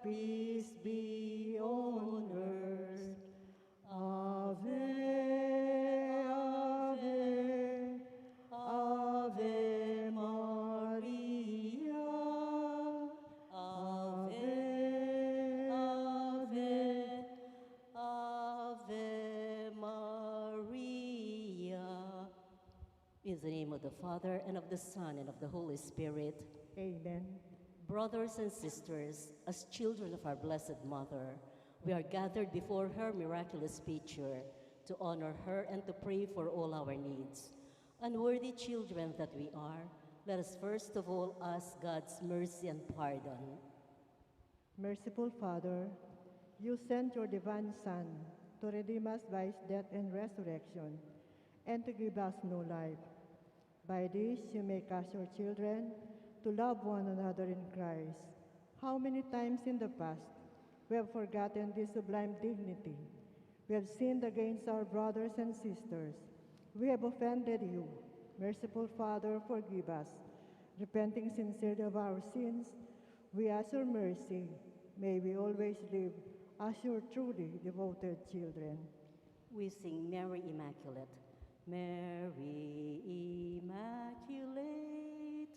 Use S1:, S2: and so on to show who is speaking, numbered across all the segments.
S1: peace be on earth. Ave, Ave, Ave Maria. Ave, Ave, Ave Maria.
S2: In the name of the Father, and of the Son, and of the Holy Spirit.
S1: Amen.
S2: Brothers and sisters, as children of our Blessed Mother, we are gathered before her miraculous picture to honor her and to pray for all our needs. Unworthy children that we are, let us first of all ask God's mercy and pardon.
S1: Merciful Father, you sent your divine Son to redeem us by his death and resurrection, and to give us new life. By this you make us your children to love one another in Christ. How many times in the past we have forgotten this sublime dignity. We have sinned against our brothers and sisters. We have offended you. Merciful Father, forgive us. Repenting sincerely of our sins, we ask your mercy. May we always live as your truly devoted children.
S2: We sing Mary Immaculate. Mary Immaculate,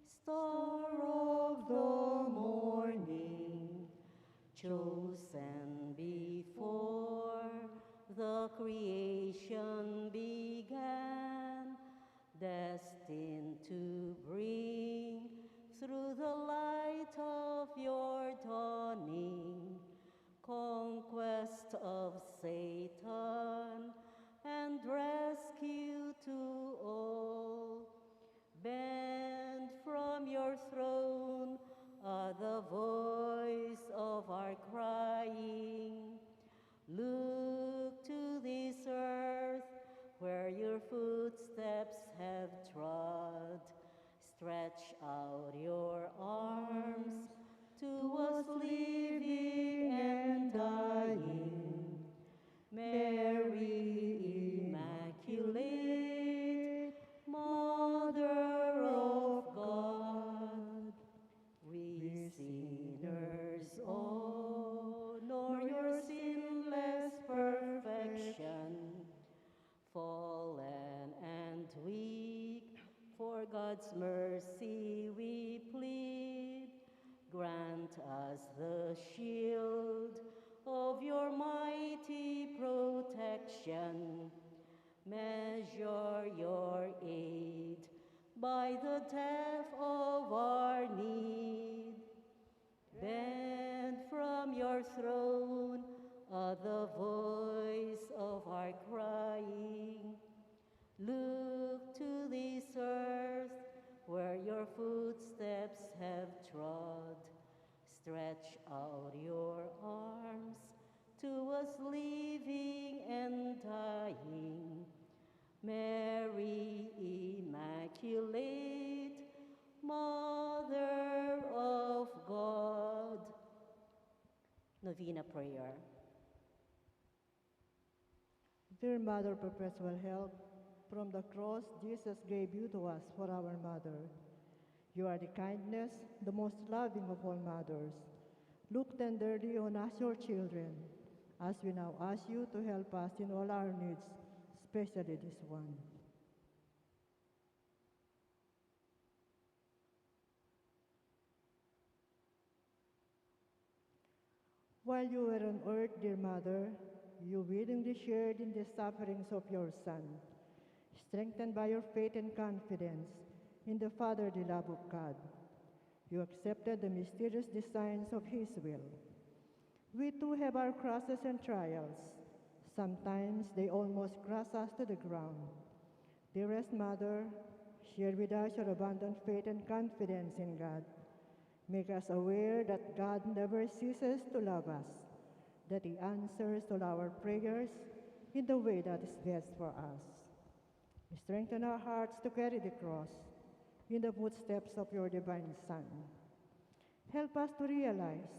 S2: Star of the morning, chosen before the creation began, destined to bring through the light of your dawning, conquest of Satan and rescue to all. Bend from your throne the voice of our crying. Look to this earth where your footsteps have trod. Stretch out your arms to us living and dying. Mary Immaculate, Mother of God, we sinners honor your sinless perfection. Fallen and weak, for God's mercy we plead. Grant us the shield of your mighty protection. Measure your aid by the depth of our need. Bend from your throne the voice of our crying. Look to this earth where your footsteps have trod. Stretch out your arms to us living and dying. Mary Immaculate, Mother of God. Novena Prayer.
S1: Dear Mother, perpetual help, from the cross Jesus gave you to us for our mother. You are the kindness, the most loving of all mothers. Look tenderly on us, your children, as we now ask you to help us in all our needs, especially this one. While you were on earth, dear Mother, you willingly shared in the sufferings of your Son, strengthened by your faith and confidence in the fatherly love of God. You accepted the mysterious designs of His will. We too have our crosses and trials. Sometimes they almost crush us to the ground. Dearest Mother, share with us your abundant faith and confidence in God. Make us aware that God never ceases to love us, that He answers all our prayers in the way that is best for us. Strengthen our hearts to carry the cross in the footsteps of your divine Son. Help us to realize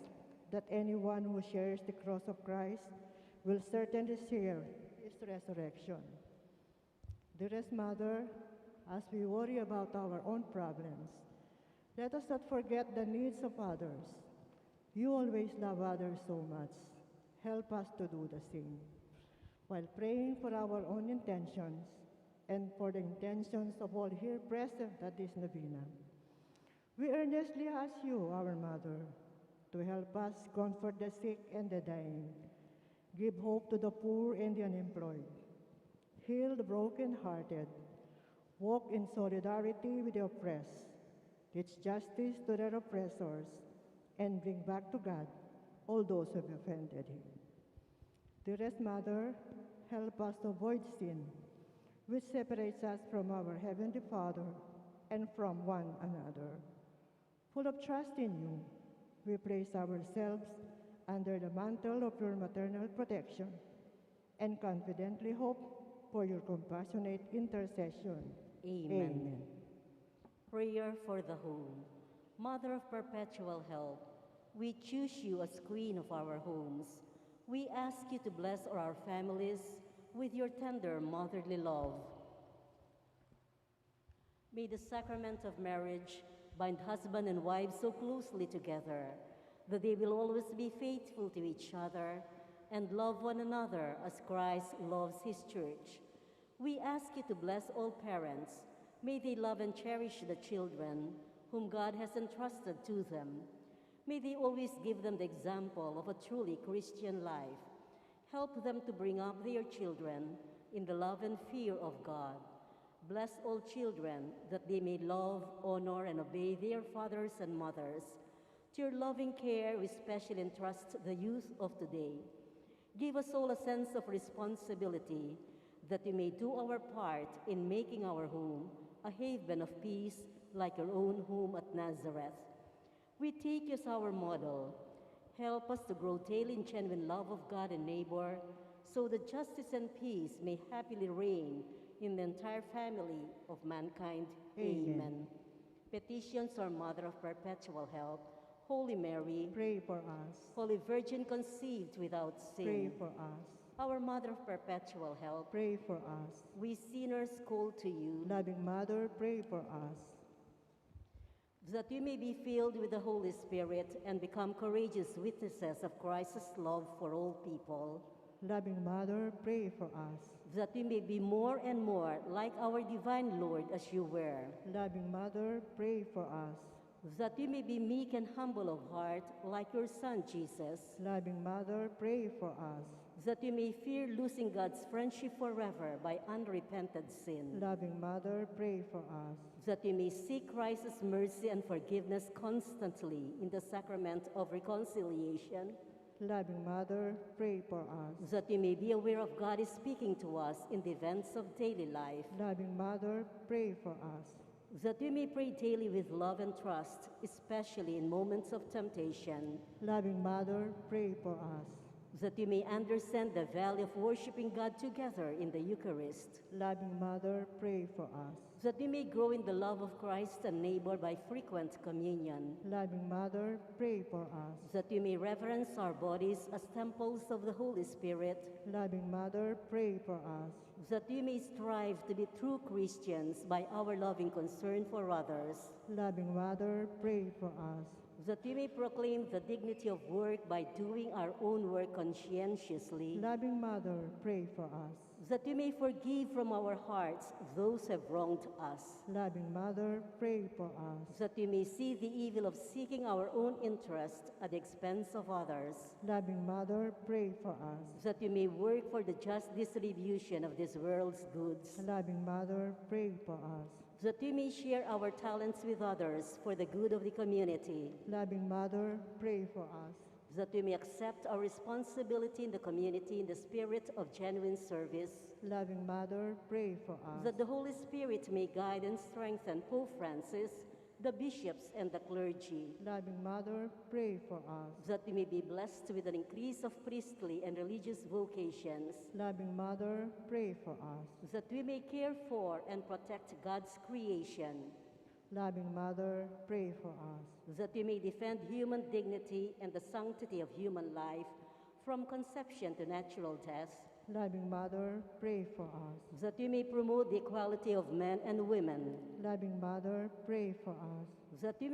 S1: that anyone who shares the cross of Christ will certainly share His resurrection. Dearest Mother, as we worry about our own problems, let us not forget the needs of others. You always love others so much. Help us to do the same, while praying for our own intentions and for the intentions of all here present at this novena. We earnestly ask you, our Mother, to help us comfort the sick and the dying, give hope to the poor and the unemployed, heal the brokenhearted, walk in solidarity with the oppressed, teach justice to their oppressors, and bring back to God all those who have offended him. Dearest Mother, help us to avoid sin, which separates us from our Heavenly Father and from one another. Full of trust in you, we place ourselves under the mantle of your maternal protection and confidently hope for your compassionate intercession.
S2: Amen. Prayer for the home. Mother of perpetual help, we choose you as Queen of our homes. We ask you to bless our families with your tender motherly love. May the sacrament of marriage bind husband and wife so closely together that they will always be faithful to each other and love one another as Christ loves his church. We ask you to bless all parents. May they love and cherish the children whom God has entrusted to them. May they always give them the example of a truly Christian life. Help them to bring up their children in the love and fear of God. Bless all children that they may love, honor, and obey their fathers and mothers. To your loving care, we especially entrust the youth of today. Give us all a sense of responsibility that we may do our part in making our home a haven of peace like your own home at Nazareth. We take you as our model. Help us to grow daily in genuine love of God and neighbor, so that justice and peace may happily reign in the entire family of mankind. Amen. Petitions, our Mother of perpetual help, Holy Mary,
S1: Pray for us.
S2: Holy Virgin conceived without sin,
S1: Pray for us.
S2: our Mother of perpetual help,
S1: Pray for us.
S2: we sinners call to you,
S1: Loving Mother, pray for us.
S2: that we may be filled with the Holy Spirit and become courageous witnesses of Christ's love for all people,
S1: Loving Mother, pray for us.
S2: that we may be more and more like our divine Lord as you were,
S1: Loving Mother, pray for us.
S2: that we may be meek and humble of heart like your Son Jesus,
S1: Loving Mother, pray for us.
S2: that we may fear losing God's friendship forever by unrepented sin,
S1: Loving Mother, pray for us.
S2: that we may seek Christ's mercy and forgiveness constantly in the sacrament of reconciliation,
S1: Loving Mother, pray for us.
S2: that we may be aware of God is speaking to us in the events of daily life,
S1: Loving Mother, pray for us.
S2: that we may pray daily with love and trust, especially in moments of temptation,
S1: Loving Mother, pray for us.
S2: that we may understand the value of worshiping God together in the Eucharist,
S1: Loving Mother, pray for us.
S2: that we may grow in the love of Christ and neighbor by frequent communion,
S1: Loving Mother, pray for us.
S2: that we may reverence our bodies as temples of the Holy Spirit,
S1: Loving Mother, pray for us.
S2: that we may strive to be true Christians by our loving concern for others,
S1: Loving Mother, pray for us.
S2: that we may proclaim the dignity of work by doing our own work conscientiously,
S1: Loving Mother, pray for us.
S2: that we may forgive from our hearts those who have wronged us,
S1: Loving Mother, pray for us.
S2: that we may see the evil of seeking our own interest at the expense of others,
S1: Loving Mother, pray for us.
S2: that we may work for the just distribution of this world's goods,
S1: Loving Mother, pray for us.
S2: that we may share our talents with others for the good of the community,
S1: Loving Mother, pray for us.
S2: that we may accept our responsibility in the community in the spirit of genuine service,
S1: Loving Mother, pray for us.
S2: that the Holy Spirit may guide and strengthen Pope Francis, the bishops, and the clergy,
S1: Loving Mother, pray for us.
S2: that we may be blessed with an increase of priestly and religious vocations,
S1: Loving Mother, pray for us.
S2: that we may care for and protect God's creation,
S1: Loving Mother, pray for us.
S2: that we may defend human dignity and the sanctity of human life from conception to natural death,
S1: Loving Mother, pray for us.
S2: that we may promote the equality of men and women,
S1: Loving Mother, pray for us.
S2: that we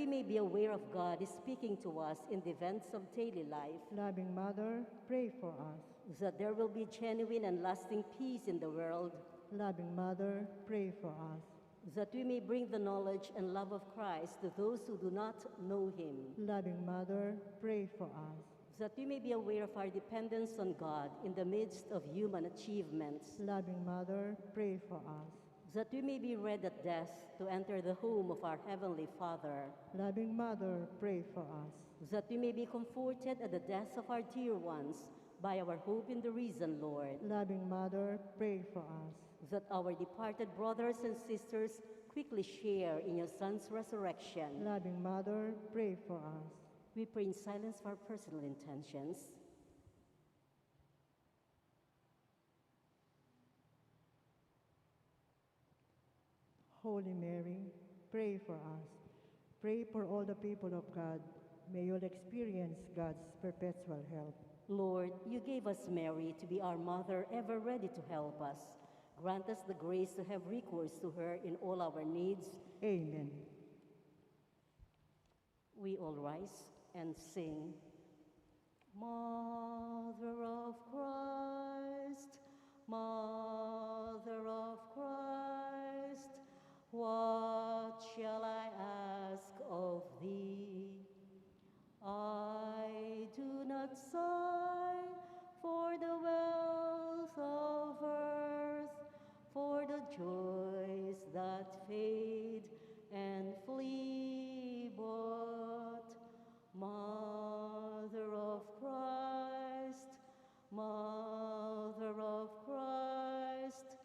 S2: may be aware of God speaking to us in the events of daily life,
S1: Loving Mother, pray for us.
S2: that there will be genuine and lasting peace in the world,
S1: Loving Mother, pray for us.
S2: that we may bring the knowledge and love of Christ to those who do not know him,
S1: Loving Mother, pray for us.
S2: that we may be aware of our dependence on God in the midst of human achievements,
S1: Loving Mother, pray for us.
S2: that we may be ready at death to enter the home of our Heavenly Father,
S1: Loving Mother, pray for us.
S2: that we may be comforted at the death of our dear ones by our hope in the risen Lord,
S1: Loving Mother, pray for us.
S2: that our departed brothers and sisters quickly share in your Son's resurrection.
S1: Loving Mother, pray for us.
S2: We pray in silence for our personal intentions.
S1: Holy Mary, pray for us. Pray for all the people of God. May you experience God's perpetual help.
S2: Lord, you gave us Mary to be our mother, ever ready to help us. Grant us the grace to have recourse to her in all our needs.
S1: Amen.
S2: We all rise and sing, Mother of Christ, Mother of Christ, what shall I ask of thee? I do not sigh for the wealth of earth, for the joys that fade and flee, but Mother of Christ, Mother of Christ,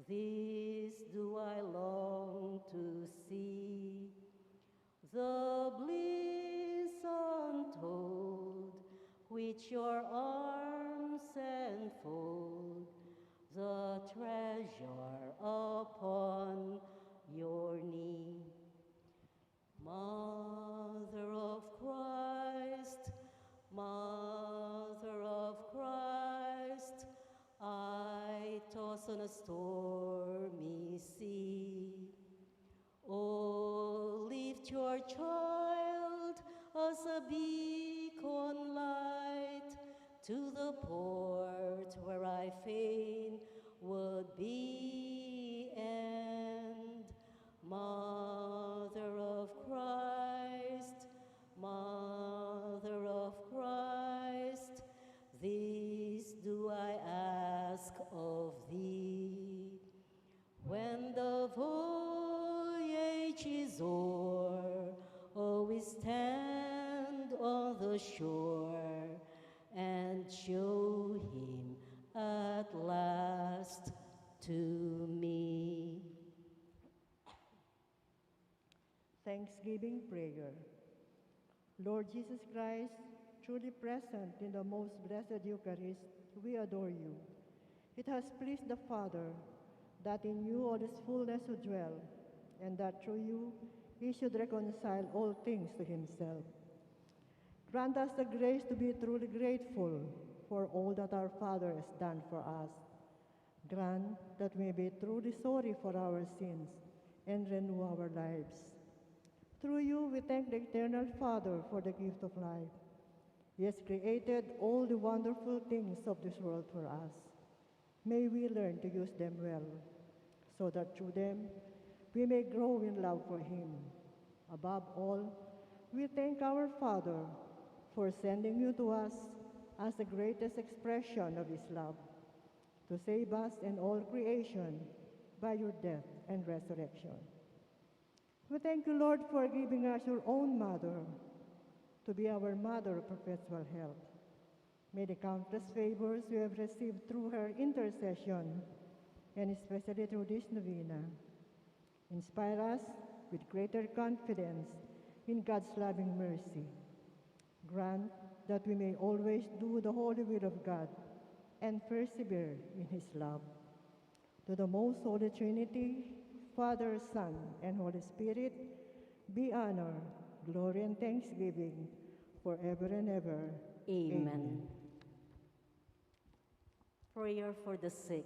S2: this do I long to see, the bliss untold which your arms enfold, the treasure upon your knee. Mother of Christ, Mother of Christ, I toss on a stormy sea. Oh, lift your child as a beacon light to the port where I fain would be, and Mother of Christ, Mother of Christ, this do I ask of thee. When the voyage is o'er, oh, we stand on the shore and show him at last to me.
S1: Thanksgiving prayer. Lord Jesus Christ, truly present in the most blessed Eucharist, we adore you. It has pleased the Father that in you all is fullness should dwell, and that through you he should reconcile all things to himself. Grant us the grace to be truly grateful for all that our Father has done for us. Grant that we may be truly sorry for our sins and renew our lives. Through you we thank the eternal Father for the gift of life. He has created all the wonderful things of this world for us. May we learn to use them well, so that through them we may grow in love for him. Above all, we thank our Father for sending you to us as the greatest expression of his love, to save us and all creation by your death and resurrection. We thank you, Lord, for giving us your own mother to be our mother of perpetual help. May the countless favors we have received through her intercession, and especially through this novena, inspire us with greater confidence in God's loving mercy. Grant that we may always do the holy will of God and persevere in his love. To the most holy Trinity, Father, Son, and Holy Spirit, be honor, glory, and thanksgiving forever and ever.
S2: Amen. Prayer for the sick.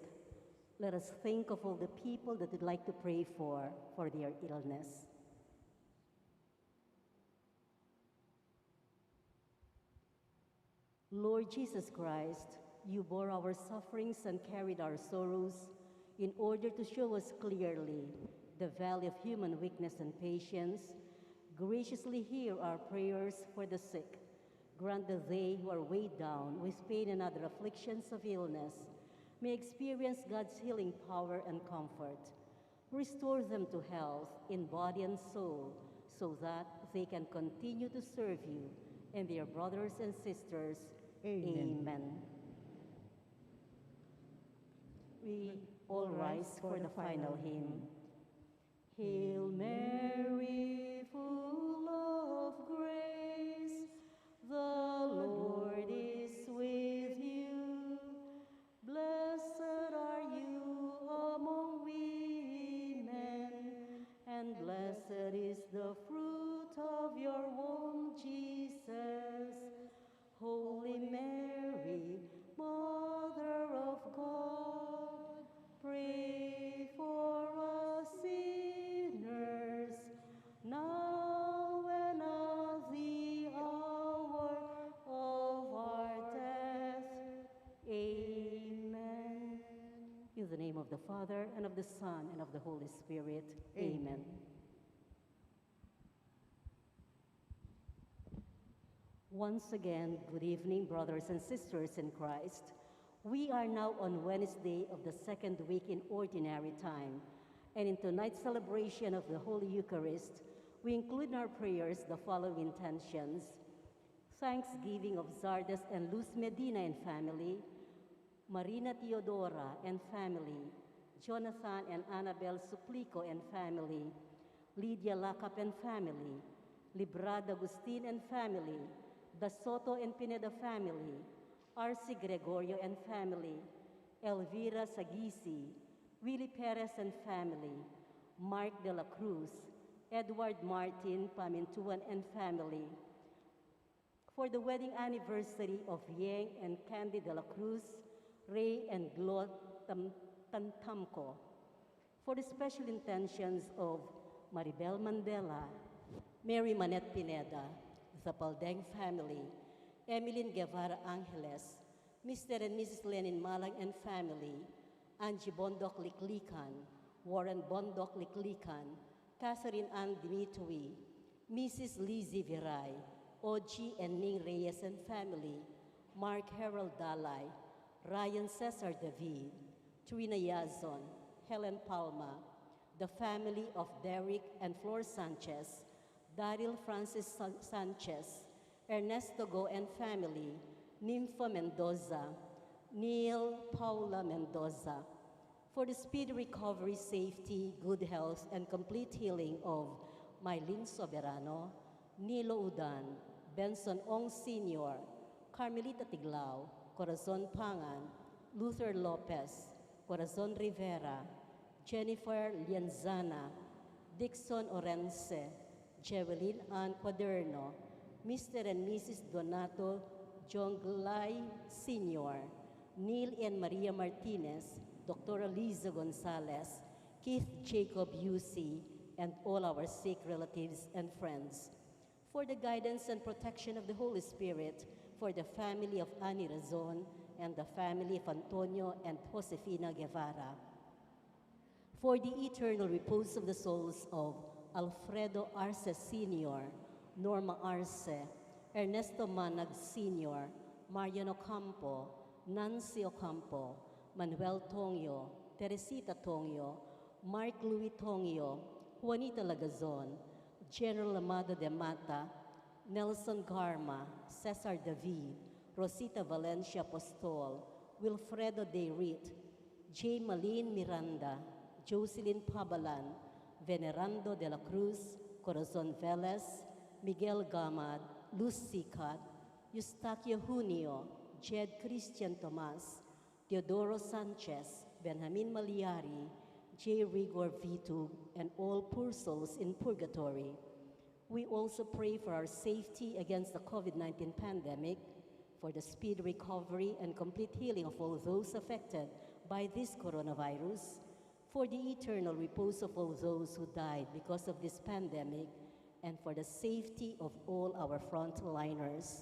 S2: Let us think of all the people that we'd like to pray for their illness. Lord Jesus Christ, you bore our sufferings and carried our sorrows in order to show us clearly the value of human weakness and patience. Graciously hear our prayers for the sick. Grant that they who are weighed down with pain and other afflictions of illness may experience God's healing power and comfort. Restore them to health in body and soul so that they can continue to serve you and their brothers and sisters.
S1: Amen.
S2: Amen. We all rise for the final hymn. Hail Mary, full of grace, the Lord is with you. Blessed are you among women, and blessed is the fruit of your womb, Jesus. Holy Mary, Mother of God, pray for us sinners, now and at the hour of our death. Amen. In the name of the Father, and of the Son, and of the Holy Spirit. Amen. Once again, good evening, brothers and sisters in Christ. We are now on Wednesday of the second week in Ordinary Time, and in tonight's celebration of the Holy Eucharist, we include in our prayers the following intentions: thanksgiving of Zardes and Luz Medina and family, Marina Teodora and family, Jonathan and Annabel Suplico and family, Lydia Lacap and family, Librad Agustin and family, Da Soto and Pineda family, R.C. Gregorio and family, Elvira Sagisi, Willie Perez and family, Mark de la Cruz, Edward Martin Pamintuan and family. For the wedding anniversary of Yang and Candy de la Cruz, Ray and Glo Tantamco. For the special intentions of Maribel Mandela, Mary Manette Pineda, the Paldeng family, Emeline Guevara Angeles, Mr. and Mrs. Lenin Malang and family, Angie Bondok Liklikan, Warren Bondok Liklikan, Catherine Ann Dimitri, Mrs. Lizzie Viray, Oji and Ning Reyes and family, Mark Harold Dalai, Ryan Cesar David, Trina Yazon, Helen Palma, the family of Derek and Flor Sanchez, Daryl Francis Sanchez, Ernesto Go and family, Nympha Mendoza, Neil Paula Mendoza. For the speedy recovery, safety, good health, and complete healing of Mylene Soberano, Nilo Udan, Benson Ong Sr., Carmelita Tiglao, Corazon Pangan, Luther Lopez, Corazon Rivera, Jennifer Lianzana, Dixon Orense, Jewelyn Ann Quaderno, Mr. and Mrs. Donato Jonglay Sr., Neil and Maria Martinez, Dr. Liza Gonzalez, Keith Jacob UC, and all our sick relatives and friends. For the guidance and protection of the Holy Spirit, for the family of Annie Razon and the family of Antonio and Josefina Guevara. For the eternal repose of the souls of Alfredo Arce Sr., Norma Arce, Ernesto Manag Sr., Marian Ocampo, Nancy Ocampo, Manuel Tongyo, Teresita Tongyo, Mark Louis Tongyo, Juanita Lagazon, General Amado de Mata, Nelson Garma, Cesar David, Rosita Valencia Apostol, Wilfredo De Rit, J. Malin Miranda, Jocelyn Pabalan, Venerando de la Cruz, Corazon Velez, Miguel Gamad, Luz Sicat, Eustaquio Junio, Jed Christian Tomas, Teodoro Sanchez, Benjamin Maliari, J. Rigor Vitug, and all poor souls in purgatory. We also pray for our safety against the COVID-19 pandemic, for the speedy recovery and complete healing of all those affected by this coronavirus, for the eternal repose of all those who died because of this pandemic, and for the safety of all our frontliners.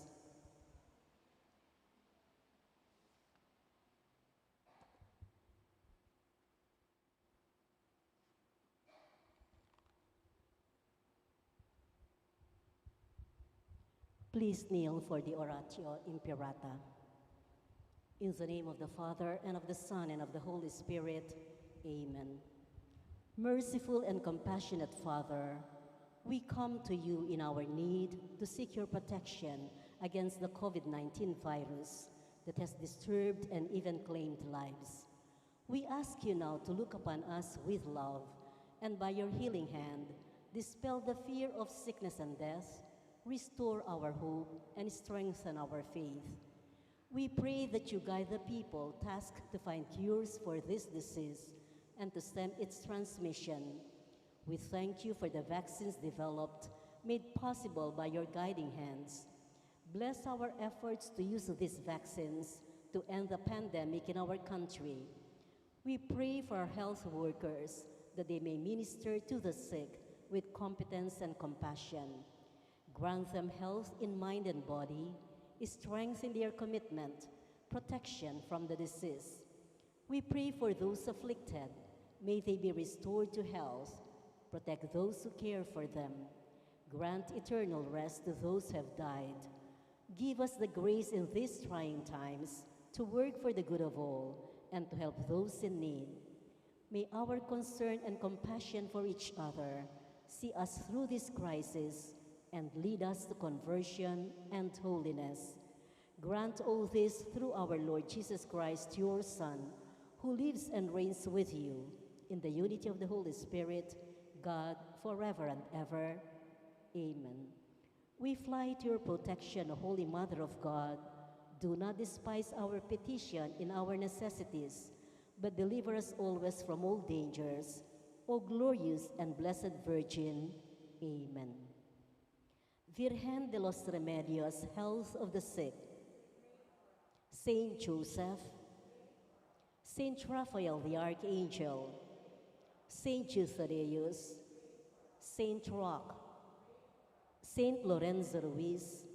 S2: Please kneel for the Oratio Imperata. In the name of the Father, and of the Son, and of the Holy Spirit, amen. Merciful and compassionate Father, we come to you in our need to seek your protection against the COVID-19 virus that has disturbed and even claimed lives. We ask you now to look upon us with love, and by your healing hand, dispel the fear of sickness and death, restore our hope, and strengthen our faith. We pray that you guide the people tasked to find cures for this disease and to stem its transmission. We thank you for the vaccines developed, made possible by your guiding hands. Bless our efforts to use these vaccines to end the pandemic in our country. We pray for our health workers that they may minister to the sick with competence and compassion. Grant them health in mind and body, strengthen their commitment, protection from the disease. We pray for those afflicted. May they be restored to health. Protect those who care for them. Grant eternal rest to those who have died. Give us the grace in these trying times to work for the good of all and to help those in need. May our concern and compassion for each other see us through this crisis and lead us to conversion and holiness. Grant all this through our Lord Jesus Christ, your Son, who lives and reigns with you in the unity of the Holy Spirit, God, forever and ever. Amen. We fly to your protection, O Holy Mother of God. Do not despise our petition in our necessities, but deliver us always from all dangers, O glorious and blessed Virgin. Amen. Virgen de los Remedios, health of the sick, Saint Joseph, Saint Raphael the Archangel, Saint Jude Thaddeus, Saint Roch, Saint Lorenzo Ruiz,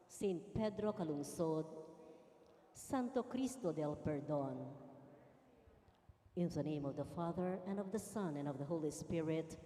S2: Saint Pedro Calungsod, Santo Cristo del Perdón. In the name of the Father, and of the Son, and of the Holy Spirit.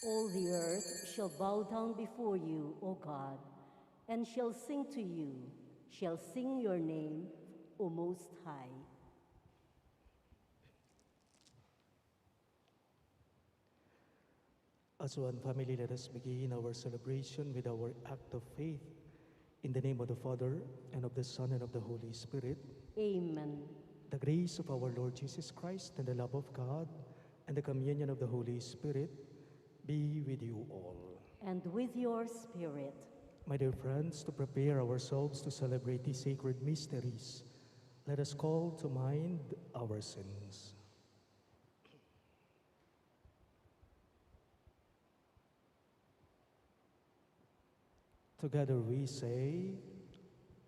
S2: All the earth shall bow down before you, O God, and shall sing to you, shall sing your name, O Most High.
S3: As one family, let us begin our celebration with our act of faith. In the name of the Father, and of the Son, and of the Holy Spirit.
S2: Amen.
S3: The grace of our Lord Jesus Christ, and the love of God, and the communion of the Holy Spirit be with you all.
S2: And with your spirit.
S3: My dear friends, to prepare ourselves to celebrate these sacred mysteries, let us call to mind our sins. Together we say,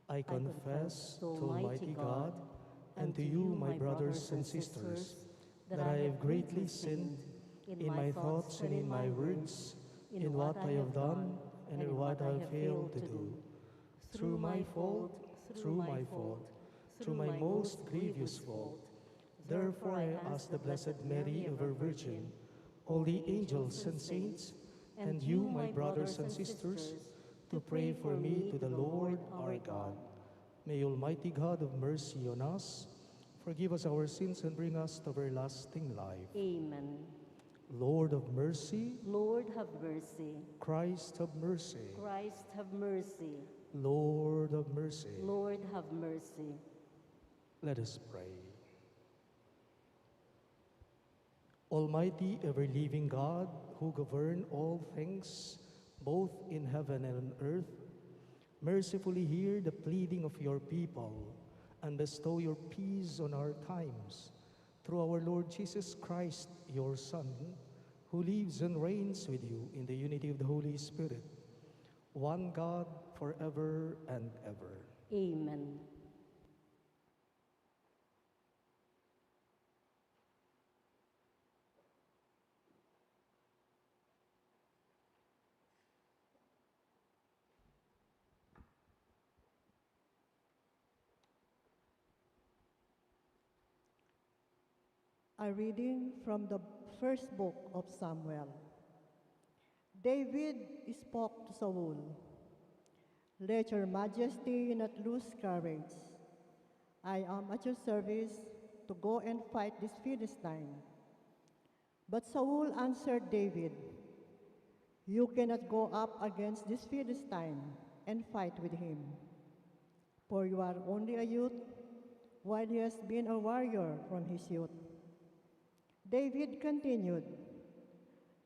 S3: I confess to Almighty God and to you, my brothers and sisters, that I have greatly sinned in my thoughts and in my words, in what I have done and in what I have failed to do. Through my fault, through my most grievous fault. Therefore I ask the Blessed Mary, ever Virgin, all the angels and saints, and you, my brothers and sisters, to pray for me to the Lord our God. May Almighty God have mercy on us, forgive us our sins, and bring us to everlasting life.
S2: Amen.
S3: Lord of mercy,
S2: Lord, have mercy.
S3: Christ have mercy.
S2: Christ, have mercy.
S3: Lord of mercy.
S2: Lord, have mercy.
S3: Let us pray. Almighty, ever-living God, who govern all things, both in heaven and on earth, mercifully hear the pleading of your people and bestow your peace on our times. Through our Lord Jesus Christ, your Son, who lives and reigns with you in the unity of the Holy Spirit, one God, forever and ever.
S2: Amen.
S1: A reading from the first book of Samuel. David spoke to Saul, "Let your majesty not lose courage. I am at your service to go and fight this Philistine." But Saul answered David, "You cannot go up against this Philistine and fight with him, for you are only a youth, while he has been a warrior from his youth." David continued,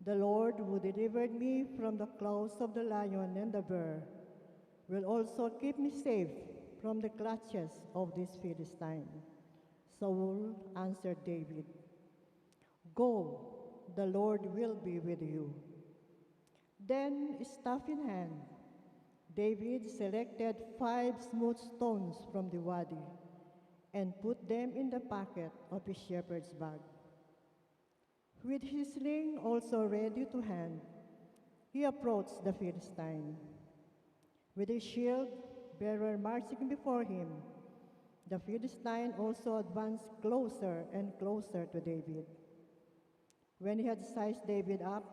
S1: "The Lord who delivered me from the claws of the lion and the bear will also keep me safe from the clutches of this Philistine." Saul answered David, "Go, the Lord will be with you." Then, staff in hand, David selected 5 smooth stones from the wadi and put them in the pocket of his shepherd's bag. With his sling also ready to hand, he approached the Philistine. With his shield bearer marching before him, the Philistine also advanced closer and closer to David. When he had sized David up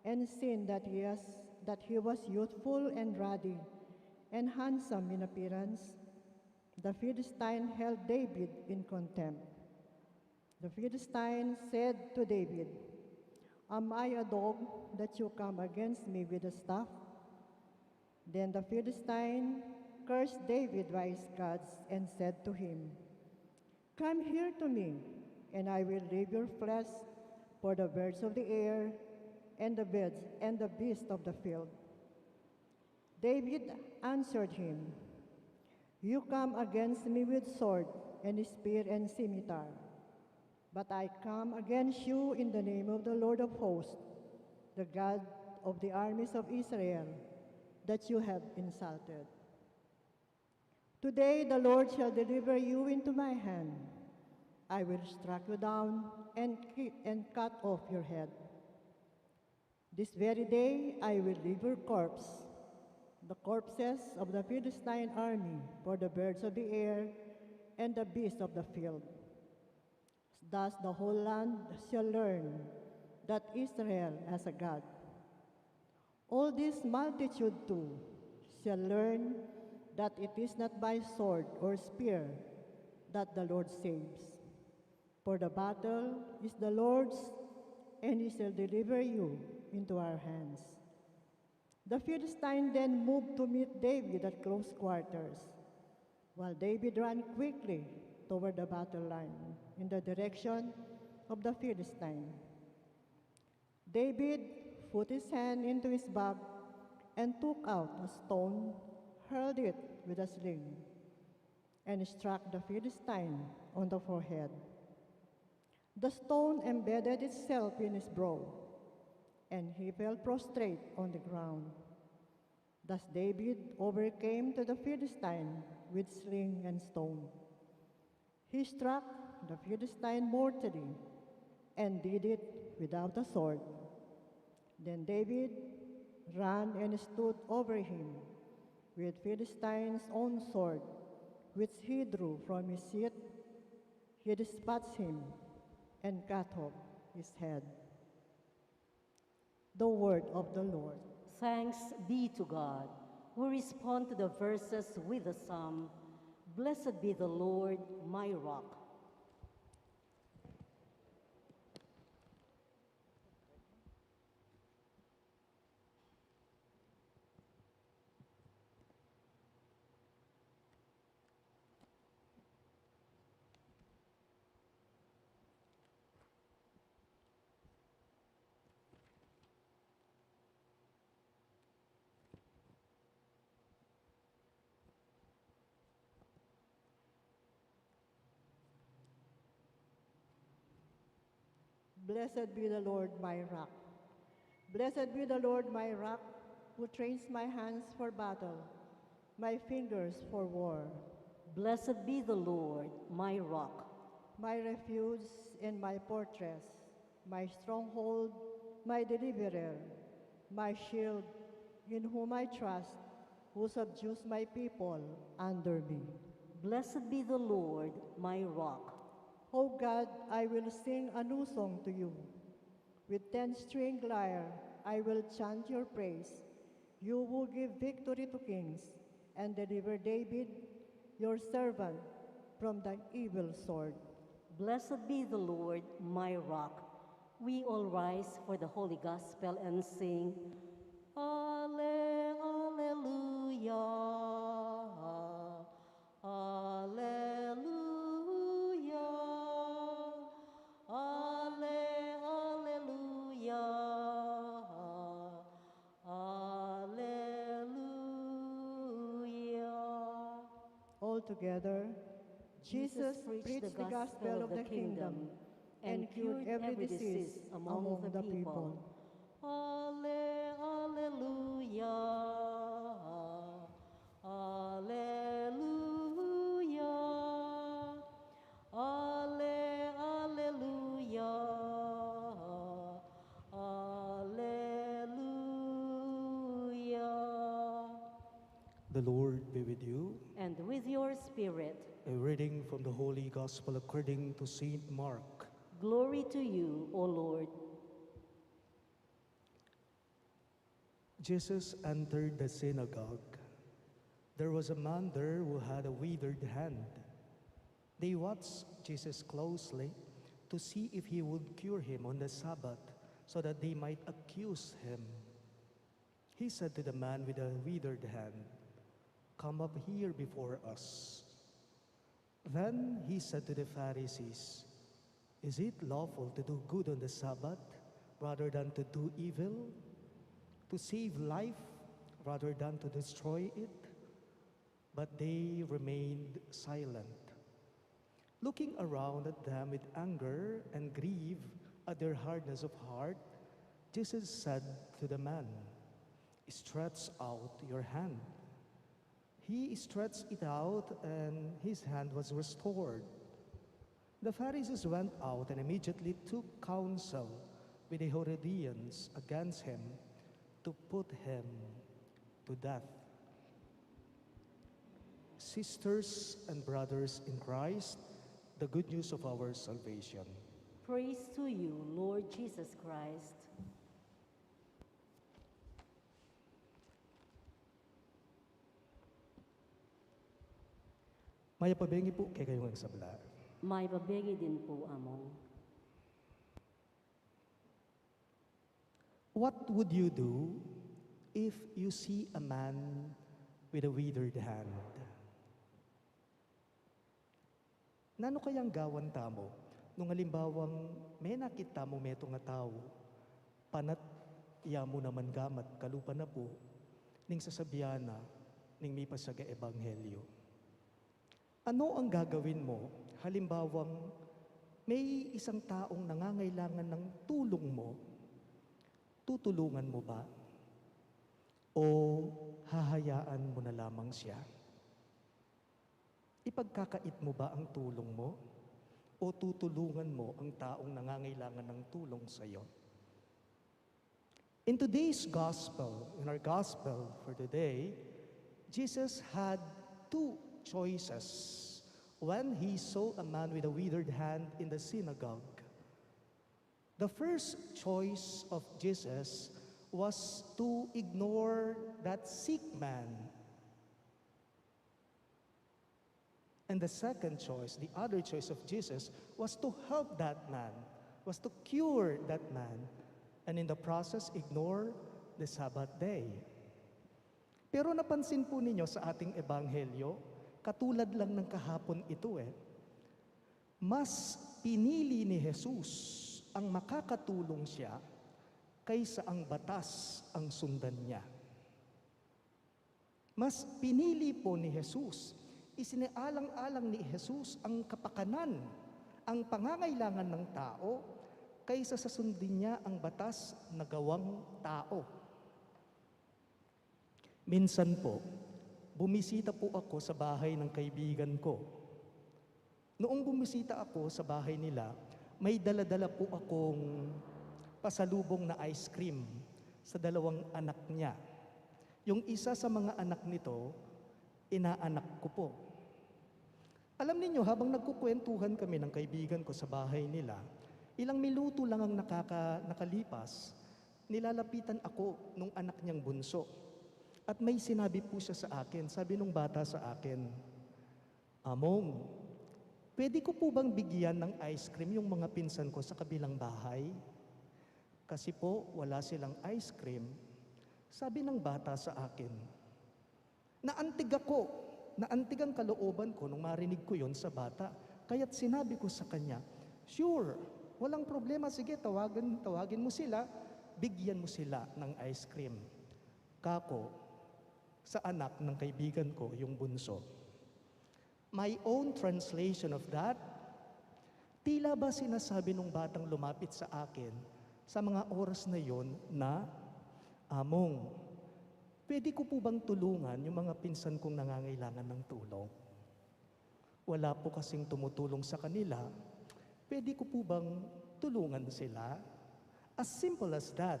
S1: and seen that he was youthful and ruddy and handsome in appearance, the Philistine held David in contempt. The Philistine said to David, "Am I a dog that you come against me with a staff?" Then the Philistine cursed David by his gods and said to him, "Come here to me, and I will leave your flesh for the birds of the air and the beasts of the field." David answered him, "You come against me with sword and spear and scimitar, but I come against you in the name of the Lord of hosts, the God of the armies of Israel, that you have insulted. Today the Lord shall deliver you into my hand. I will strike you down and cut off your head. This very day I will leave your corpse, the corpses of the Philistine army, for the birds of the air and the beasts of the field. Thus the whole land shall learn that Israel has a God. All this multitude too shall learn that it is not by sword or spear that the Lord saves. For the battle is the Lord's, and he shall deliver you into our hands. The Philistine then moved to meet David at close quarters, while David ran quickly toward the battle line in the direction of the Philistine. David put his hand into his bag and took out a stone, hurled it with a sling, and struck the Philistine on the forehead. The stone embedded itself in his brow, and he fell prostrate on the ground. Thus David overcame to the Philistine with sling and stone. He struck the Philistine mortally and did it without a sword. Then David ran and stood over him with Philistine's own sword, which he drew from his sheath. He dispatched him and cut off his head. The word of the Lord.
S2: Thanks be to God. We respond to the verses with the psalm, Blessed be the Lord, my rock.
S1: Blessed be the Lord, my rock. Blessed be the Lord, my rock, who trains my hands for battle, my fingers for war.
S2: Blessed be the Lord, my rock.
S1: My refuge and my fortress, my stronghold, my deliverer, my shield, in whom I trust, who subdues my people under me.
S2: Blessed be the Lord, my rock.
S1: O God, I will sing a new song to you. With 10-string lyre, I will chant your praise. You will give victory to kings and deliver David, your servant, from the evil sword.
S2: Blessed be the Lord, my rock. We all rise for the Holy Gospel and sing, Alleluia, Alleluia, Alleluia, Alleluia.
S1: All together, Jesus preached the gospel of the kingdom and cured every disease among the people.
S2: Alleluia, Alleluia, Alleluia, Alleluia.
S3: The Lord be with you.
S2: And with your spirit,
S3: A reading from the Holy Gospel according to Saint Mark.
S2: glory to you, O Lord.
S3: Jesus entered the synagogue. There was a man there who had a withered hand. They watched Jesus closely to see if he would cure him on the Sabbath, so that they might accuse him. He said to the man with the withered hand, "Come up here before us." Then he said to the Pharisees, "Is it lawful to do good on the Sabbath rather than to do evil? To save life rather than to destroy it?" But they remained silent. Looking around at them with anger and grief at their hardness of heart, Jesus said to the man, "Stretch out your hand." He stretched it out, and his hand was restored. The Pharisees went out and immediately took counsel with the Herodians against him to put him to death. Sisters and brothers in Christ, the good news of our salvation.
S2: Praise to you, Lord Jesus Christ.
S3: Maya pabengi po kay kayong nagsabla.
S2: May babegi din po among.
S3: What would you do if you see a man with a withered hand? Nano kayang gawan tamo nung halimbawang may nakita mo meto nga tao, panat iya mo naman gamat kalupa na po, ning sasabihan na, ning may pasaga ebanghelyo. Ano ang gagawin mo halimbawang may isang taong nangangailangan ng tulong mo? Tutulungan mo ba? O hahayaan mo na lamang siya? Ipagkakait mo ba ang tulong mo? O tutulungan mo ang taong nangangailangan ng tulong sa iyo? In today's gospel, in our gospel for today, Jesus had two choices when he saw a man with a withered hand in the synagogue. The first choice of Jesus was to ignore that sick man. And the second choice, the other choice of Jesus, was to help that man, was to cure that man, and in the process, ignore the Sabbath day. Pero napansin po ninyo sa ating ebanghelyo, katulad lang ng kahapon ito mas pinili ni Jesus ang makakatulong siya kaysa ang batas ang sundan niya. Mas pinili po ni Jesus, isinialang-alang ni Jesus ang kapakanan, ang pangangailangan ng tao kaysa sa sundin niya ang batas na gawang tao. Minsan po, bumisita po ako sa bahay ng kaibigan ko. Noong bumisita ako sa bahay nila, may dala-dala po akong pasalubong na ice cream sa dalawang anak niya. Yung isa sa mga anak nito, inaanak ko po. Alam niyo, habang nagkukwentuhan kami ng kaibigan ko sa bahay nila, ilang minuto lang ang nakalipas, nilalapitan ako nung anak niyang bunso. At may sinabi po siya sa akin, sabi nung bata sa akin, Among, pwede ko po bang bigyan ng ice cream yung mga pinsan ko sa kabilang bahay? Kasi po, wala silang ice cream. Sabi ng bata sa akin, naantig ang kalooban ko nung marinig ko yon sa bata. Kaya't sinabi ko sa kanya, sure, walang problema, sige, tawagin mo sila, bigyan mo sila ng ice cream. Kako, sa anak ng kaibigan ko, yung bunso. My own translation of that, tila ba sinasabi nung batang lumapit sa akin sa mga oras na yon na, Among, pwede ko po bang tulungan yung mga pinsan kong nangangailangan ng tulong? Wala po kasing tumutulong sa kanila, pwede ko po bang tulungan sila? As simple as that.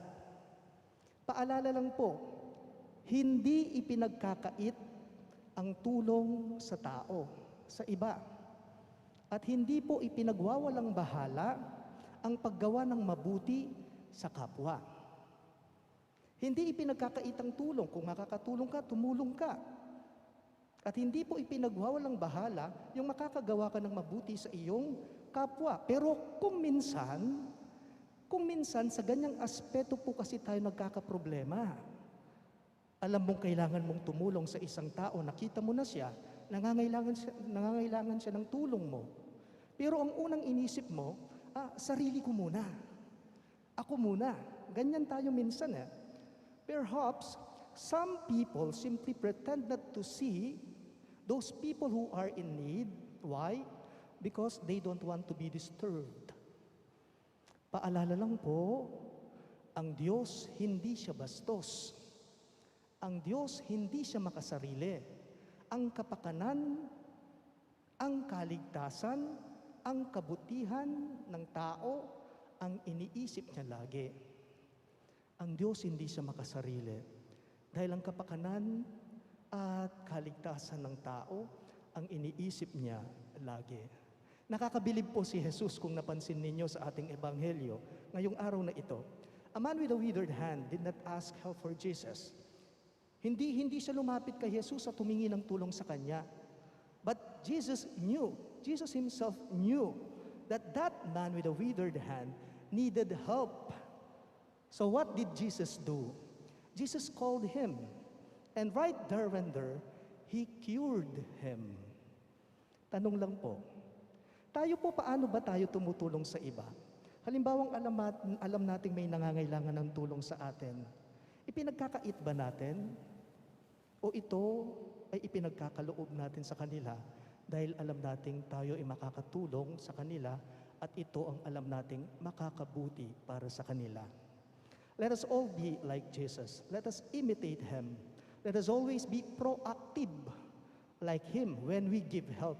S3: Paalala lang po, hindi ipinagkakait ang tulong sa tao, sa iba. At hindi po ipinagwawalang bahala ang paggawa ng mabuti sa kapwa. Hindi ipinagkakait ang tulong. Kung makakatulong ka, tumulong ka. At hindi po ipinagwawalang bahala yung makakagawa ka ng mabuti sa iyong kapwa. Pero kung minsan sa ganyang aspeto po kasi tayo nagkakaproblema. Alam mong kailangan mong tumulong sa isang tao, nakita mo na siya, nangangailangan siya ng tulong mo. Pero ang unang inisip mo, sarili ko muna. Ako muna. Ganyan tayo minsan Perhaps, some people simply pretend not to see those people who are in need. Why? Because they don't want to be disturbed. Paalala lang po, ang Diyos hindi siya bastos. Ang Diyos hindi siya makasarili. Ang kapakanan, ang kaligtasan, ang kabutihan ng tao, ang iniisip niya lagi. Ang Diyos hindi siya makasarili. Dahil ang kapakanan at kaligtasan ng tao, ang iniisip niya lagi. Nakakabilib po si Jesus kung napansin ninyo sa ating ebanghelyo ngayong araw na ito. A man with a withered hand did not ask help for Jesus. Hindi siya lumapit kay Jesus at humingi ng tulong sa kanya. But Jesus himself knew that that man with a withered hand needed help. So what did Jesus do? Jesus called him, and right there and there, He cured him. Tanong lang po, tayo po paano ba tayo tumutulong sa iba? Halimbawang alam nating may nangangailangan ng tulong sa atin. Ipinagkakait ba natin? O ito ay ipinagkakaloob natin sa kanila dahil alam nating tayo ay makakatulong sa kanila at ito ang alam nating makakabuti para sa kanila. Let us all be like Jesus. Let us imitate Him. Let us always be proactive like Him when we give help.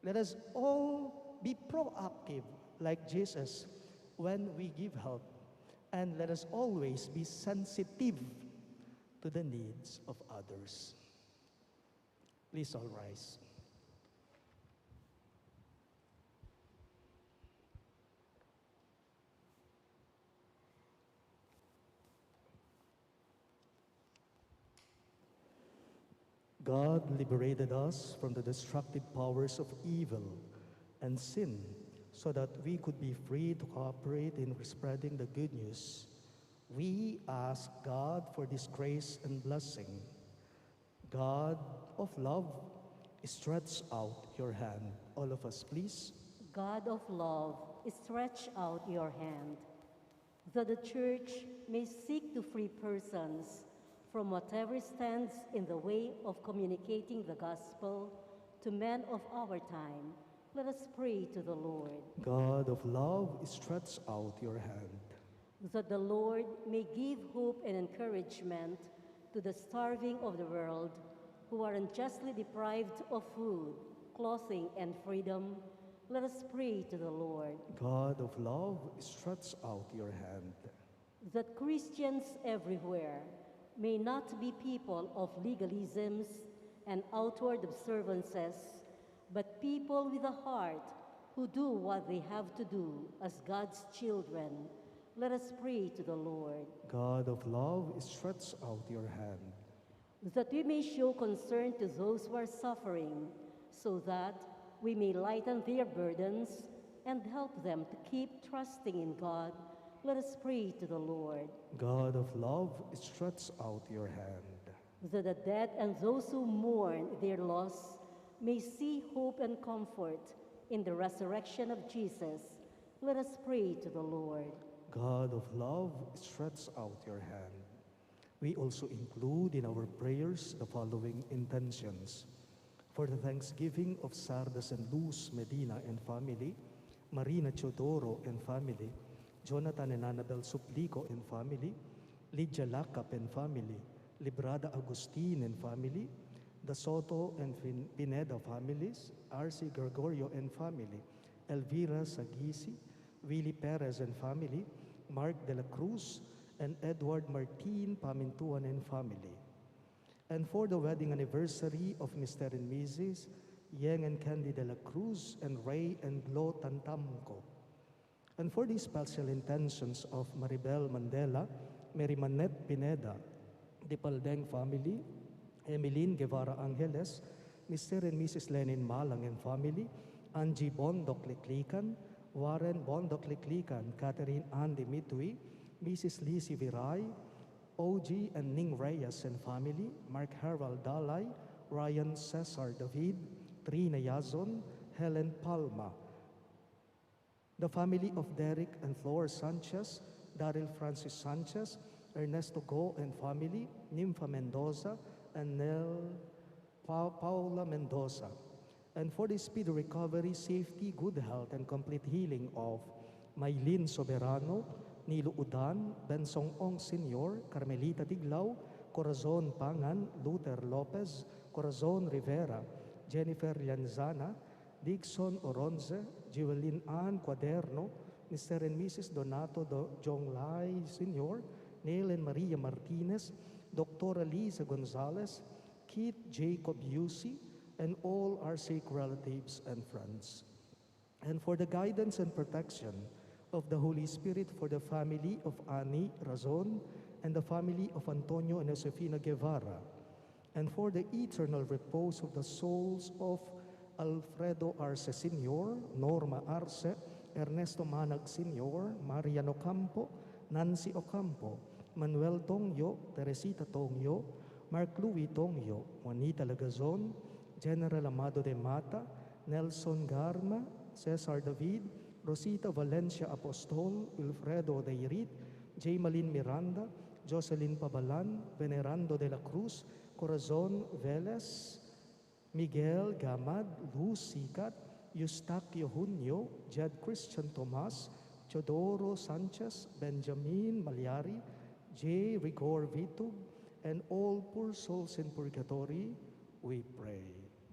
S3: Let us all be proactive like Jesus when we give help. And let us always be sensitive to the needs of others. Please all rise. God liberated us from the destructive powers of evil and sin so that we could be free to cooperate in spreading the good news. We ask God for this grace and blessing. God of love, stretch out your hand. All of us, please.
S2: God of love, stretch out your hand, that the Church may seek to free persons from whatever stands in the way of communicating the gospel to men of our time. Let us pray to the Lord.
S3: God of love, stretch out your hand.
S2: That the Lord may give hope and encouragement to the starving of the world who are unjustly deprived of food, clothing, and freedom. Let us pray to the Lord.
S3: God of love, stretch out your hand.
S2: That Christians everywhere may not be people of legalisms and outward observances, but people with a heart who do what they have to do as God's children. Let us pray to the Lord.
S3: God of love, stretch out your hand.
S2: That we may show concern to those who are suffering, so that we may lighten their burdens and help them to keep trusting in God. Let us pray to the Lord.
S3: God of love, stretch out your hand.
S2: That the dead and those who mourn their loss may see hope and comfort in the resurrection of Jesus. Let us pray to the Lord.
S3: God of love, stretch out your hand. We also include in our prayers the following intentions. For the thanksgiving of Sardas and Luz Medina and family, Marina Chodoro and family, Jonathan and Annabel Suplico and family, Lydia Lacap and family, Librada Agustin and family, the Soto and Pineda families, R.C. Gregorio and family, Elvira Sagisi, Willie Perez and family, Mark de la Cruz, and Edward Martin Pamintuan and family. And for the wedding anniversary of Mr. and Mrs. Yeng and Candy de la Cruz and Ray and Glo Tantamco. And for the special intentions of Maribel Mandela, Mary Manette Pineda, the Paldeng family, Emeline Guevara Angeles, Mr. and Mrs. Lenin Malang and family, Angie Bondok Liklikan, Warren Bondok Liklikan, Catherine Ann Dimitri, Mrs. Lizzie Viray, OG and Ning Reyes and family, Mark Harold Dalay, Ryan Cesar David, Trina Yazon, Helen Palma, the family of Derek and Flor Sanchez, Daryl Francis Sanchez, Ernesto Go and family, Nympha Mendoza, and Nel Paula Mendoza. And for the speedy recovery, safety, good health, and complete healing of Maylin Soberano, Nilo Udan, Bensong Ong Sr., Carmelita Tiglao, Corazon Pangan, Luther Lopez, Corazon Rivera, Jennifer Lianzana, Dixon Oronze, Jewelyn Ann Cuaderno, Mr. and Mrs. Donato Jonglay Sr., Neil and Maria Martinez, Dr. Lisa Gonzalez, Keith Jacob Yusi, and all our sick relatives and friends. and for the guidance and protection of the Holy Spirit for the family of Ani Razon and the family of Antonio and Josefina Guevara, and for the eternal repose of the souls of Alfredo Arce Sr., Norma Arce, Ernesto Manag Sr., Marian Ocampo, Nancy Ocampo, Manuel Tongyo, Teresita Tongyo, Mark Louis Tongyo, Juanita Lagazon, General Amado de Mata, Nelson Garma, Cesar David, Rosita Valencia Apostol, Wilfredo Deirit, J. Malin Miranda, Jocelyn Pabalan, Venerando de la Cruz, Corazon Velez, Miguel Gamad, Luz Sikat, Eustaquio Junio, Jed Christian Tomas, Teodoro Sanchez, Benjamin Malyari, J. Rigor Vitug, and all poor souls in purgatory, we pray.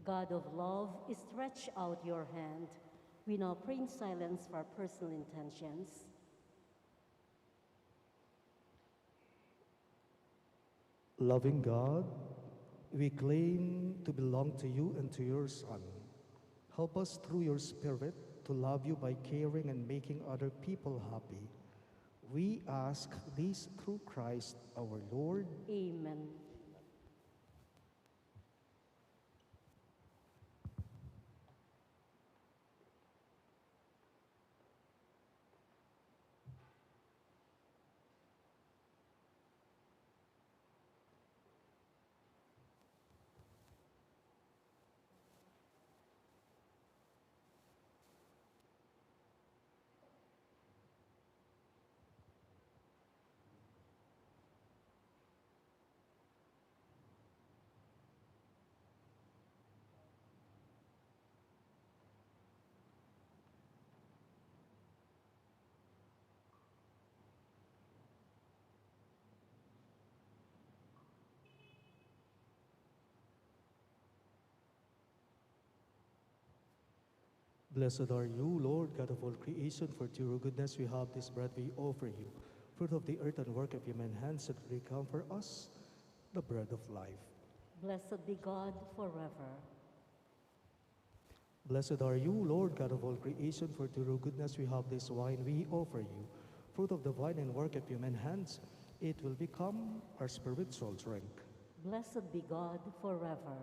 S2: God of love, stretch out your hand. We now pray in silence for our personal intentions.
S3: Loving God, we claim to belong to you and to your Son. Help us through your Spirit to love you by caring and making other people happy. We ask this through Christ our Lord.
S2: Amen.
S3: Blessed are you, Lord, God of all creation, for to your goodness we have this bread we offer you, fruit of the earth and work of human hands, that will become for us the bread of life.
S2: Blessed be God forever.
S3: Blessed are you, Lord, God of all creation, for to your goodness we have this wine we offer you, fruit of the vine and work of human hands, it will become our spiritual drink.
S2: Blessed be God forever.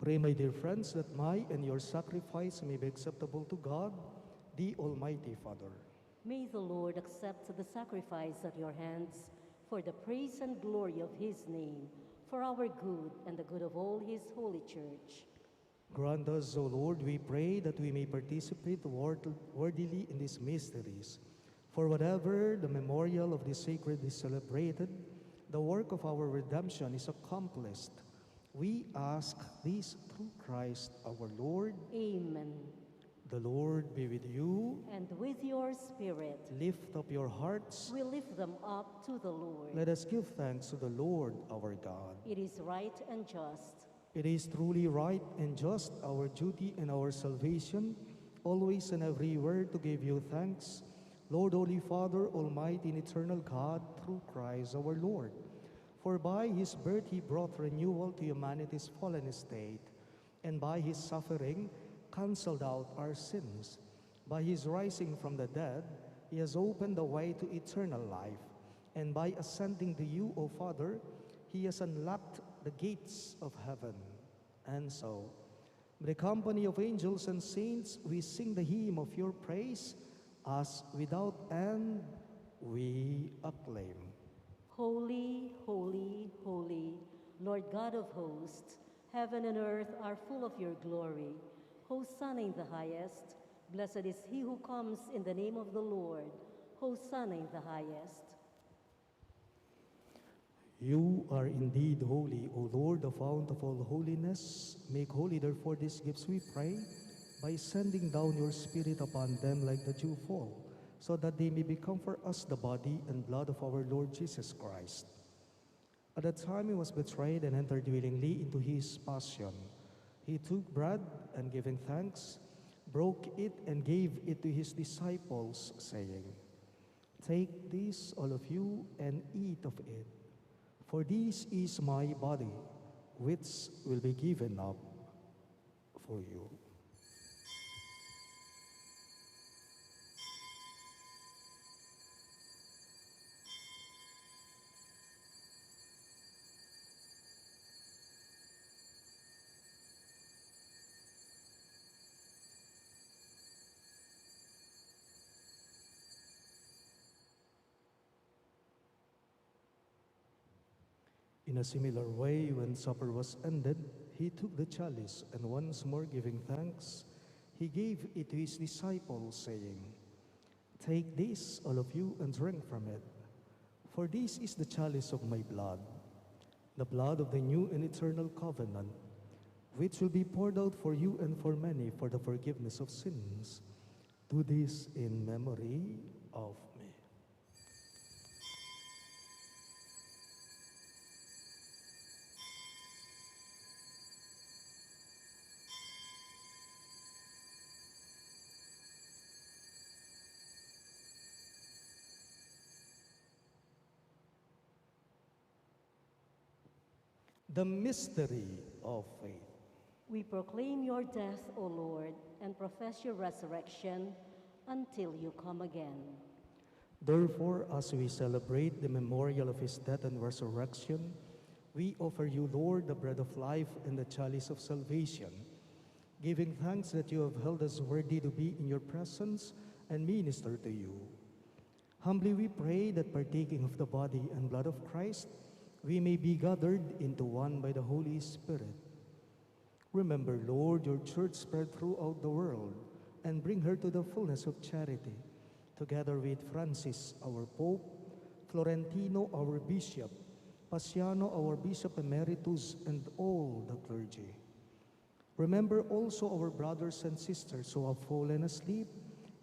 S3: Pray, my dear friends, that my and your sacrifice may be acceptable to God, the Almighty Father.
S2: May the Lord accept the sacrifice at your hands for the praise and glory of his name, for our good and the good of all his holy church.
S3: Grant us, O Lord, we pray, that we may participate worthily in these mysteries. For whatever the memorial of the sacred is celebrated, the work of our redemption is accomplished. We ask this through Christ our Lord.
S2: Amen.
S3: The Lord be with you.
S2: And with your spirit,
S3: Lift up your hearts.
S2: we lift them up to the Lord.
S3: Let us give thanks to the Lord our God.
S2: It is right and just.
S3: It is truly right and just, our duty and our salvation, always and everywhere to give you thanks, Lord, Holy Father, Almighty and eternal God, through Christ our Lord. For by his birth he brought renewal to humanity's fallen state, and by his suffering canceled out our sins. By his rising from the dead, he has opened the way to eternal life, and by ascending to you, O Father, he has unlocked the gates of heaven. And so, with the company of angels and saints, we sing the hymn of your praise, as without end we acclaim.
S2: Holy, holy, holy, Lord God of hosts, heaven and earth are full of your glory. Hosanna in the highest. Blessed is he who comes in the name of the Lord. Hosanna in the highest.
S3: You are indeed holy, O Lord, the fount of all holiness. Make holy, therefore, these gifts, we pray, by sending down your Spirit upon them like the dewfall, so that they may become for us the body and blood of our Lord Jesus Christ. At the time he was betrayed and entered willingly into his passion, he took bread and, giving thanks, broke it and gave it to his disciples, saying, "Take this, all of you, and eat of it, for this is my body, which will be given up for you." In a similar way, when supper was ended, he took the chalice, and once more giving thanks, he gave it to his disciples, saying, "Take this, all of you, and drink from it, for this is the chalice of my blood, the blood of the new and eternal covenant, which will be poured out for you and for many for the forgiveness of sins. Do this in memory of me." The mystery of faith.
S2: We proclaim your death, O Lord, and profess your resurrection until you come again.
S3: Therefore, as we celebrate the memorial of his death and resurrection, we offer you, Lord, the bread of life and the chalice of salvation, giving thanks that you have held us worthy to be in your presence and minister to you. Humbly we pray that, partaking of the body and blood of Christ, we may be gathered into one by the Holy Spirit. Remember, Lord, your church spread throughout the world, and bring her to the fullness of charity, together with Francis, our Pope, Florentino, our Bishop, Paciano, our Bishop Emeritus, and all the clergy. Remember also our brothers and sisters who have fallen asleep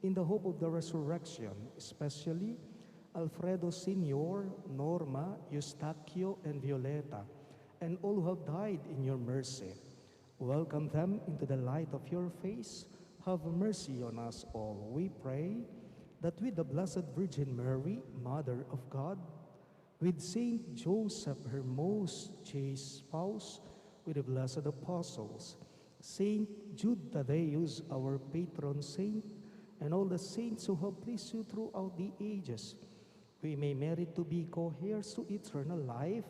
S3: in the hope of the resurrection, especially Alfredo Sr., Norma, Eustaquio, and Violeta, and all who have died in your mercy. Welcome them into the light of your face. Have mercy on us all, we pray, that with the Blessed Virgin Mary, Mother of God, with Saint Joseph, her most chaste spouse, with the blessed apostles, Saint Jude Thaddeus, our patron saint, and all the saints who have pleased you throughout the ages, we may merit to be co-heirs to eternal life,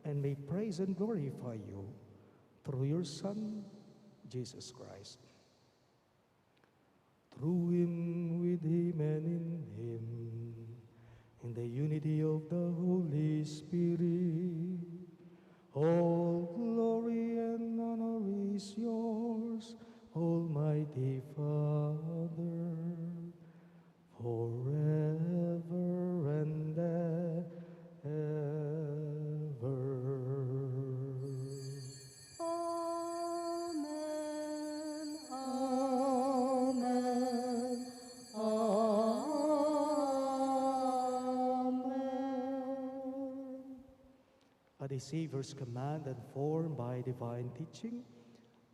S3: and may praise and glorify you through your Son, Jesus Christ. Through him, with him, and in him, in the unity of the Holy Spirit, all glory and honor is yours, Almighty Father, forever and ever.
S2: Amen. Amen. Amen.
S3: At the Savior's command and formed by divine teaching,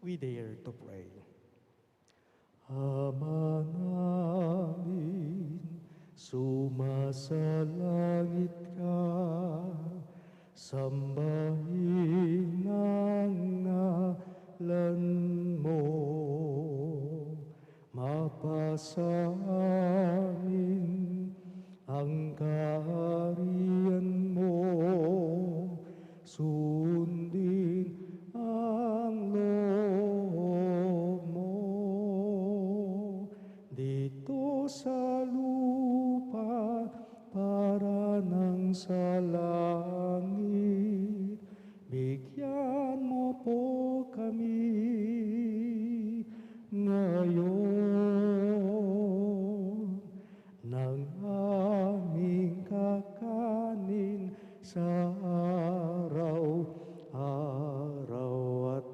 S3: we dare to pray. Ama namin, sumasalangit ka, sambahin ang ngalan mo, mapasa amin ang kaharian mo, sundin ang loob mo dito sa lupa para nang sa langit. Bigyan mo po kami ngayon ng aming kakanin sa araw-araw, at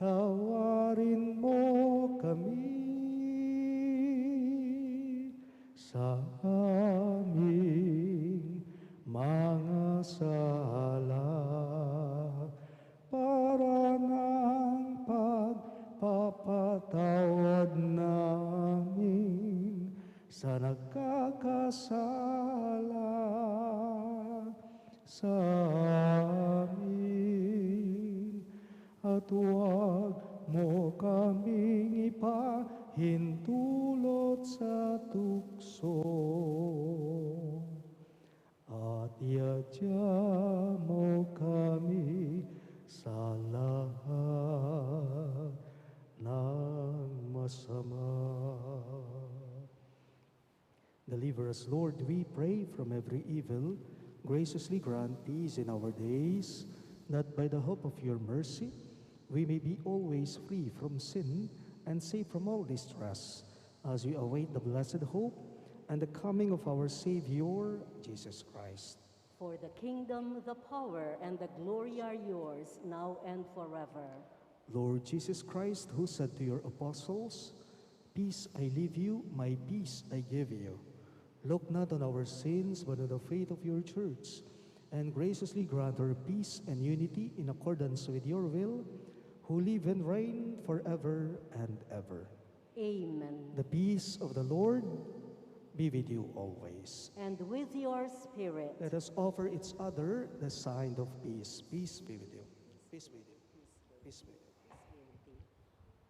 S3: patawarin mo kami sa aming mga sala, para ng pagpapataw pagkakasala sa amin, at huwag mo kaming ipahintulot sa tukso, at iadya mo kami sa lahat ng masama. Deliver us, Lord, we pray, from every evil. Graciously grant peace in our days, that by the hope of your mercy, we may be always free from sin and safe from all distress, as we await the blessed hope and the coming of our Savior, Jesus Christ.
S2: For the kingdom, the power, and the glory are yours, now and forever.
S3: Lord Jesus Christ, who said to your apostles, "Peace I leave you, my peace I give you," look not on our sins, but on the faith of your church, and graciously grant her peace and unity in accordance with your will, who live and reign forever and ever.
S2: Amen.
S3: The peace of the Lord be with you always.
S2: And with your spirit.
S3: Let us offer each other the sign of peace. Peace be with you. Peace be with you. Peace be with you.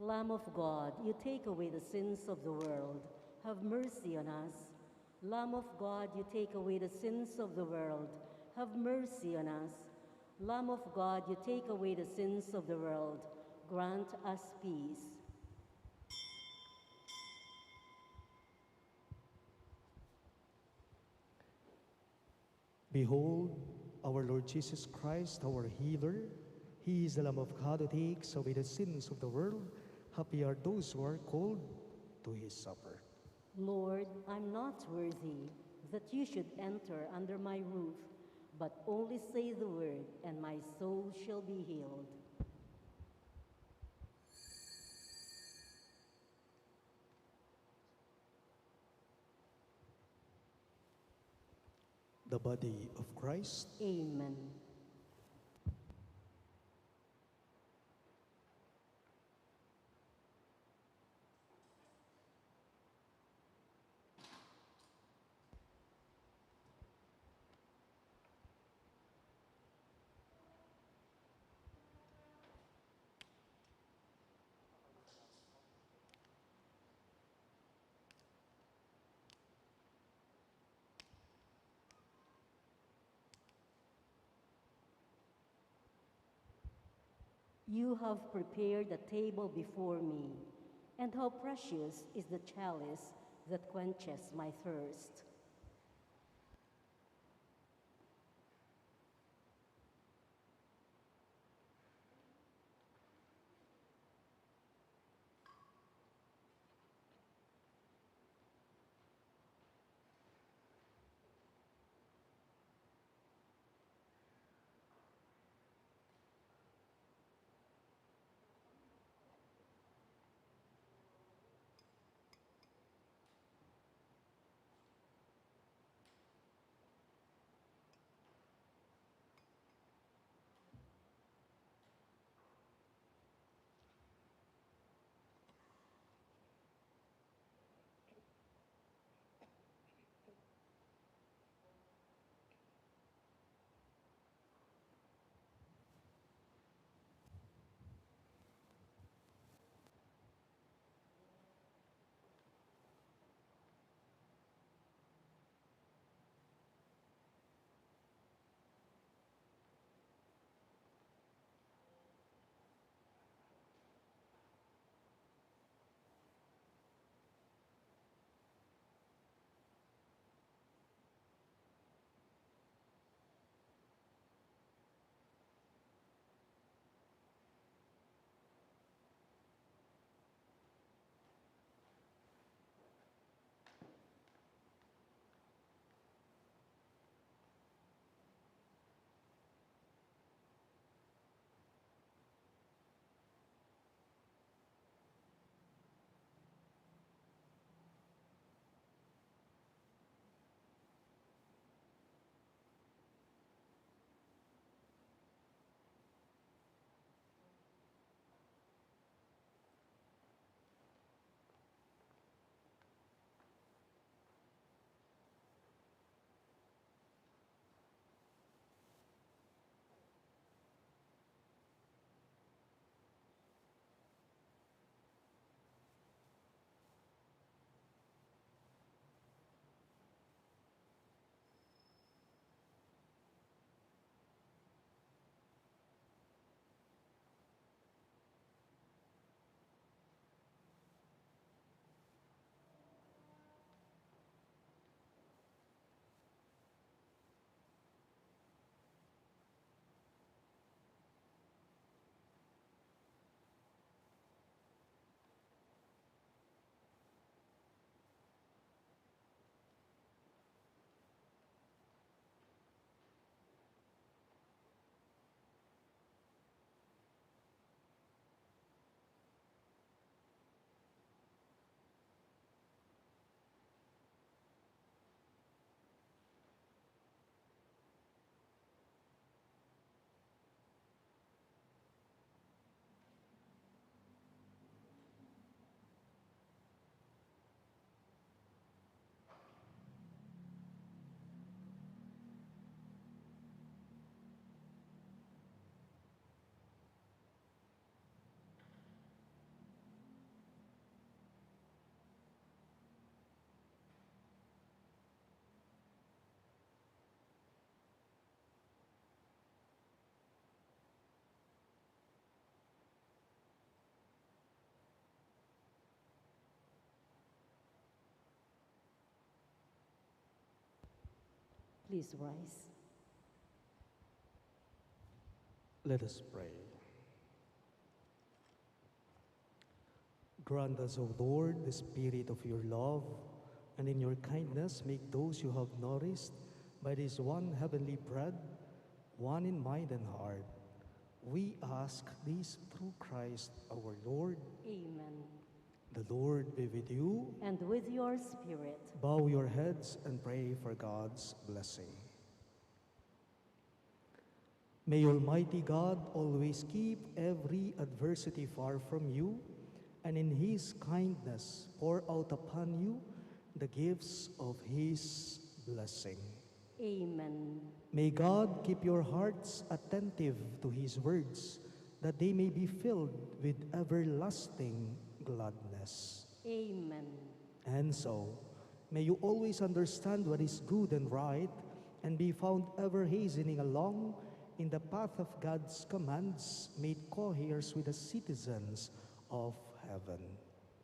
S2: Lamb of God, you take away the sins of the world. Have mercy on us. Lamb of God, you take away the sins of the world. Have mercy on us. Lamb of God, you take away the sins of the world. Grant us peace.
S3: Behold, our Lord Jesus Christ, our healer. He is the Lamb of God who takes away the sins of the world. Happy are those who are called to his supper.
S2: Lord, I'm not worthy that you should enter under my roof, but only say the word, and my soul shall be healed.
S3: The body of Christ.
S2: Amen. You have prepared a table before me, and how precious is the chalice that quenches my thirst. Please rise.
S3: Let us pray. Grant us, O Lord, the spirit of your love, and in your kindness make those you have nourished by this one heavenly bread, one in mind and heart. We ask this through Christ our Lord.
S2: Amen.
S3: The Lord be with you.
S2: And with your spirit.
S3: Bow your heads and pray for God's blessing. May Almighty God always keep every adversity far from you, and in His kindness pour out upon you the gifts of His blessing.
S2: Amen.
S3: May God keep your hearts attentive to His words, that they may be filled with everlasting gladness.
S2: Amen.
S3: And so, may you always understand what is good and right, and be found ever hastening along in the path of God's commands, made co-heirs with the citizens of heaven.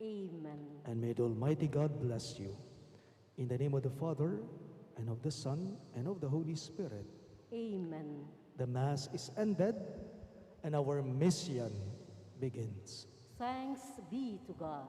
S2: Amen.
S3: And may the Almighty God bless you. In the name of the Father, and of the Son, and of the Holy Spirit.
S2: Amen.
S3: The Mass is ended, and our mission begins.
S2: Thanks be to God.